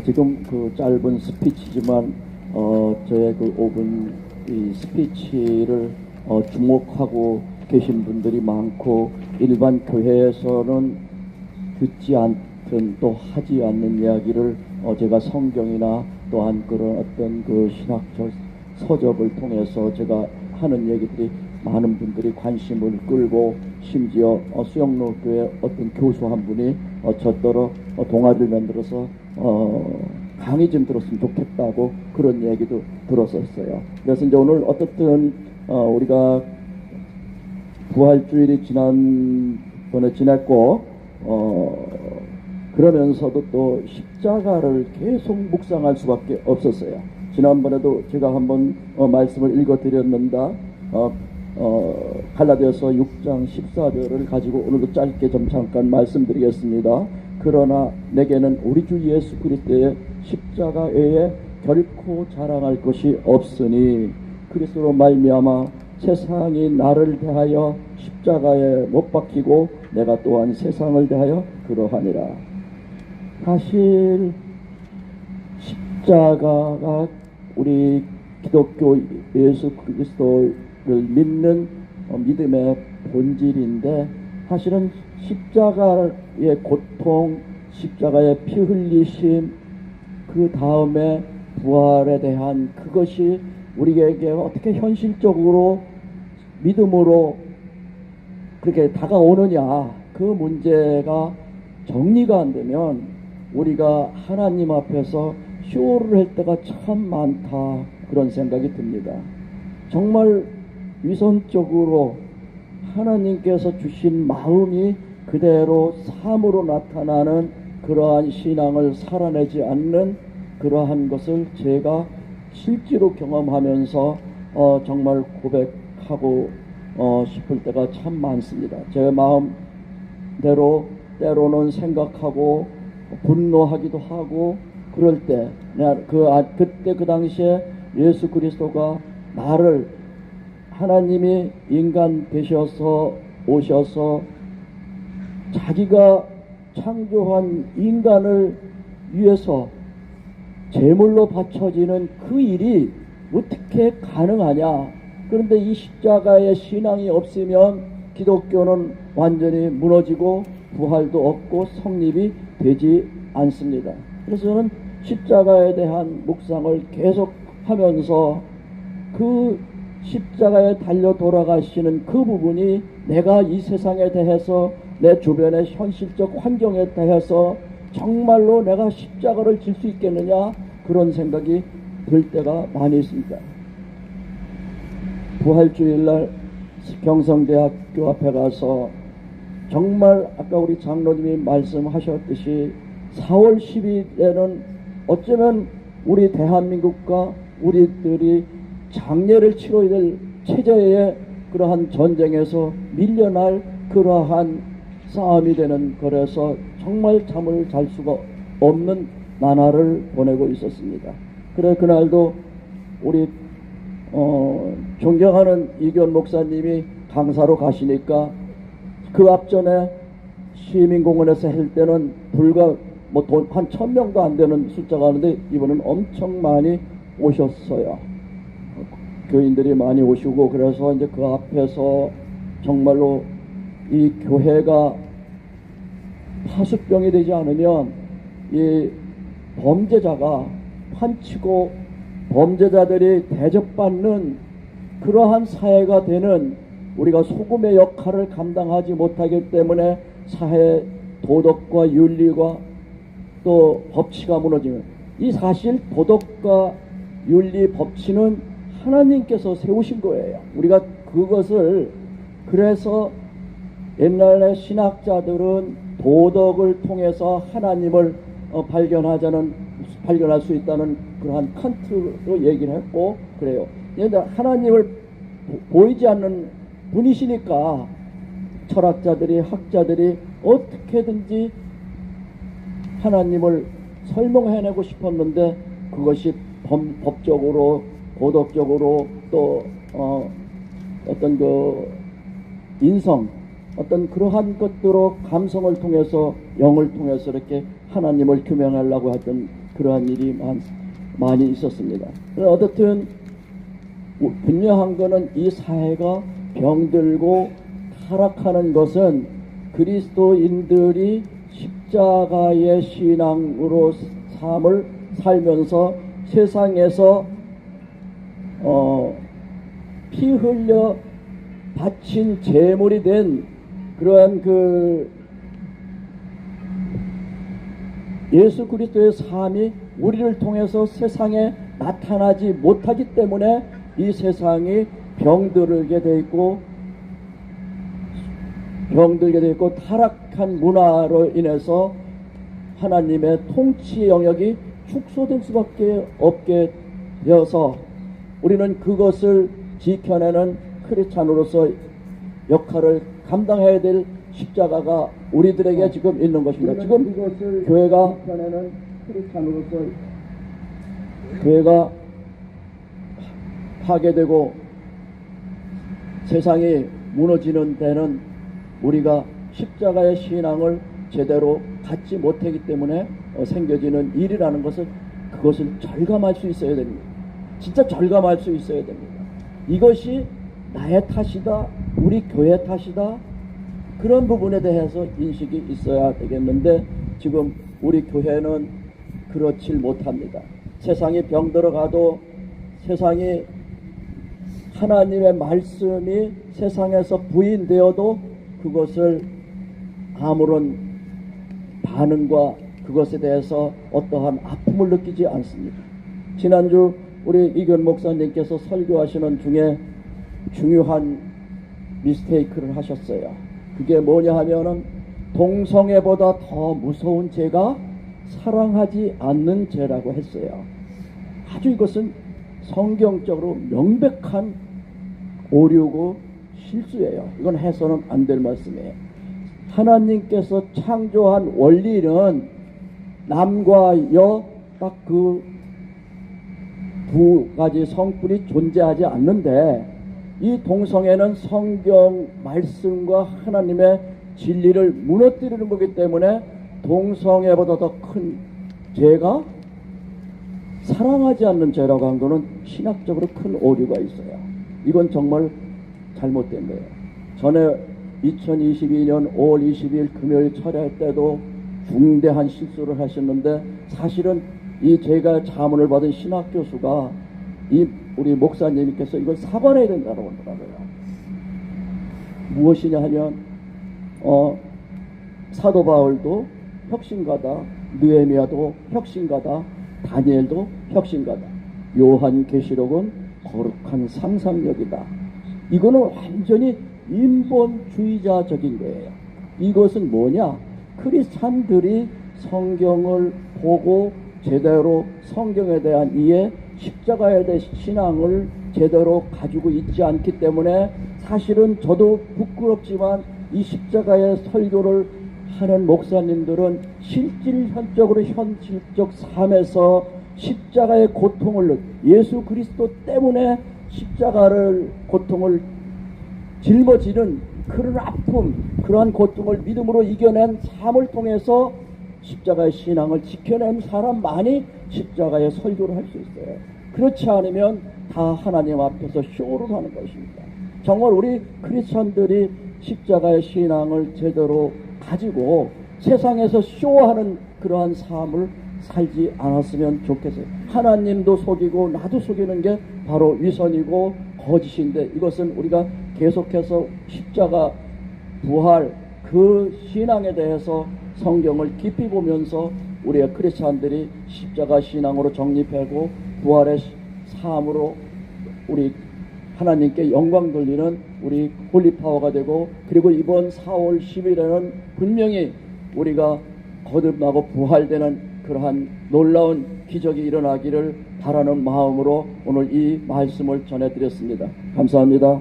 지금 그 짧은 스피치지만 저의 그 5분 이 스피치를 주목하고 계신 분들이 많고, 일반 교회에서는 듣지 않든 또 하지 않는 이야기를 제가 성경이나 또한 그런 어떤 그 신학적 서적을 통해서 제가 하는 얘기들이 많은 분들이 관심을 끌고, 심지어 수영로 교회 어떤 교수 한 분이 저더러 동아리를 만들어서 강의 좀 들었으면 좋겠다고 그런 얘기도 들었었어요. 그래서 이제 오늘 어떻든 우리가 부활주일이 지난번에 지났고, 그러면서도 또 십자가를 계속 묵상할 수밖에 없었어요. 지난번에도 제가 한번 말씀을 읽어드렸는데, 갈라디아서 6장 14절을 가지고 오늘도 짧게 좀 잠깐 말씀드리겠습니다. 그러나 내게는 우리 주 예수 그리스도의 십자가 외에 결코 자랑할 것이 없으니, 그리스도로 말미암아 세상이 나를 대하여 십자가에 못 박히고 내가 또한 세상을 대하여 그러하니라. 사실 십자가가 우리 기독교 예수 그리스도를 믿는 믿음의 본질인데, 사실은 십자가의 고통, 십자가의 피 흘리심, 그 다음에 부활에 대한 그것이 우리에게 어떻게 현실적으로 믿음으로 그렇게 다가오느냐, 그 문제가 정리가 안 되면 우리가 하나님 앞에서 쇼를 할 때가 참 많다, 그런 생각이 듭니다. 정말 위선적으로 하나님께서 주신 마음이 그대로 삶으로 나타나는 그러한 신앙을 살아내지 않는 그러한 것을 제가 실제로 경험하면서 정말 고백하고 싶을 때가 참 많습니다. 제 마음대로 때로는 생각하고 분노하기도 하고, 그럴 때 그때 그 당시에 예수 그리스도가 나를, 하나님이 인간 되셔서 오셔서 자기가 창조한 인간을 위해서 제물로 바쳐지는 그 일이 어떻게 가능하냐. 그런데 이 십자가의 신앙이 없으면 기독교는 완전히 무너지고 부활도 없고 성립이 되지 않습니다. 그래서 저는 십자가에 대한 묵상을 계속 하면서 그 십자가에 달려 돌아가시는 그 부분이 내가 이 세상에 대해서, 내 주변의 현실적 환경에 대해서 정말로 내가 십자가를 질 수 있겠느냐, 그런 생각이 들 때가 많이 있습니다. 부활주일날 경성대학교 앞에 가서 정말 아까 우리 장로님이 말씀하셨듯이 4월 10일에는 어쩌면 우리 대한민국과 우리들이 장례를 치러야 될 체제의 그러한 전쟁에서 밀려날 그러한 싸움이 되는, 그래서 정말 잠을 잘 수가 없는 나날을 보내고 있었습니다. 그래 그날도 우리 존경하는 이견 목사님이 강사로 가시니까 그 앞전에 시민공원에서 할 때는 불과 한 1000명도 안 되는 숫자가 하는데, 이번엔 엄청 많이 오셨어요. 교인들이 많이 오시고, 그래서 이제 그 앞에서 정말로 이 교회가 파수병이 되지 않으면 이 범죄자가 판치고 범죄자들이 대접받는 그러한 사회가 되는, 우리가 소금의 역할을 감당하지 못하기 때문에 사회 도덕과 윤리가 또 법치가 무너지는, 이 사실 도덕과 윤리 법치는 하나님께서 세우신 거예요. 우리가 그것을, 그래서 옛날에 신학자들은 도덕을 통해서 하나님을 발견할 수 있다는 그러한 칸트로 얘기를 했고, 그래요. 그런데 하나님을 보이지 않는 분이시니까 철학자들이, 학자들이 어떻게든지 하나님을 설명해내고 싶었는데, 그것이 법적으로, 도덕적으로, 또 어떤 그 인성, 어떤 그러한 것들로 감성을 통해서, 영을 통해서 이렇게 하나님을 규명하려고 했던 그러한 일이 많이 있었습니다. 어떻든 분명한 것은 이 사회가 병들고 타락하는 것은 그리스도인들이 십자가의 신앙으로 삶을 살면서 세상에서 피 흘려 바친 제물이 된 그러한 예수 그리스도의 삶이 우리를 통해서 세상에 나타나지 못하기 때문에 이 세상이 병들게 돼 있고 타락한 문화로 인해서 하나님의 통치 영역이 축소될 수밖에 없게 되어서 우리는 그것을 지켜내는 크리스찬으로서 역할을 감당해야 될 십자가가 우리들에게 지금 있는 것입니다. 지금 교회가 지켜내는 크리스찬으로서 교회가 파괴되고 세상이 무너지는 데는 우리가 십자가의 신앙을 제대로 갖지 못하기 때문에 생겨지는 일이라는 것을 그것을 절감할 수 있어야 됩니다. 진짜 절감할 수 있어야 됩니다. 이것이 나의 탓이다, 우리 교회 탓이다, 그런 부분에 대해서 인식이 있어야 되겠는데 지금 우리 교회는 그렇지 못합니다. 세상이 병들어가도 세상이 하나님의 말씀이 세상에서 부인되어도 그것을 아무런 반응과 그것에 대해서 어떠한 아픔을 느끼지 않습니다. 지난주 우리 이견 목사님께서 설교하시는 중에 중요한 미스테이크를 하셨어요. 그게 뭐냐 하면은 동성애보다 더 무서운 죄가 사랑하지 않는 죄라고 했어요. 아주 이것은 성경적으로 명백한 오류고 실수예요. 이건 해서는 안 될 말씀이에요. 하나님께서 창조한 원리는 남과 여 딱 그 두 가지 성분이 존재하지 않는데 이 동성애는 성경 말씀과 하나님의 진리를 무너뜨리는 거기 때문에 동성애보다 더 큰 죄가 사랑하지 않는 죄라고 한 거는 신학적으로 큰 오류가 있어요. 이건 정말 잘못된 거예요. 전에 2022년 5월 20일 금요일 철야할 때도 중대한 실수를 하셨는데 사실은 이 제가 자문을 받은 신학 교수가 우리 목사님께서 이걸 사과해야 된다고 하더라고요. 무엇이냐 하면 사도 바울도 혁신가다, 느헤미야도 혁신가다, 다니엘도 혁신가다, 요한계시록은 거룩한 상상력이다. 이거는 완전히 인본주의자적인 거예요. 이것은 뭐냐? 크리스찬들이 성경을 보고 제대로 성경에 대한 이해, 십자가에 대한 신앙을 제대로 가지고 있지 않기 때문에 사실은 저도 부끄럽지만 이 십자가의 설교를 하는 목사님들은 실질적으로 현실적 삶에서 십자가의 고통을 예수 그리스도 때문에 십자가를 고통을 짊어지는 그런 아픔, 그러한 고통을 믿음으로 이겨낸 삶을 통해서 십자가의 신앙을 지켜낸 사람만이 십자가의 설교를 할 수 있어요. 그렇지 않으면 다 하나님 앞에서 쇼를 하는 것입니다. 정말 우리 크리스천들이 십자가의 신앙을 제대로 가지고 세상에서 쇼하는 그러한 삶을 살지 않았으면 좋겠어요. 하나님도 속이고 나도 속이는 게 바로 위선이고 거짓인데 이것은 우리가 계속해서 십자가 부활 그 신앙에 대해서 성경을 깊이 보면서 우리의 크리스찬들이 십자가 신앙으로 정립하고 부활의 삶으로 우리 하나님께 영광 돌리는 우리 홀리파워가 되고 그리고 이번 4월 10일에는 분명히 우리가 거듭나고 부활되는 그러한 놀라운 기적이 일어나기를 바라는 마음으로 오늘 이 말씀을 전해드렸습니다. 감사합니다.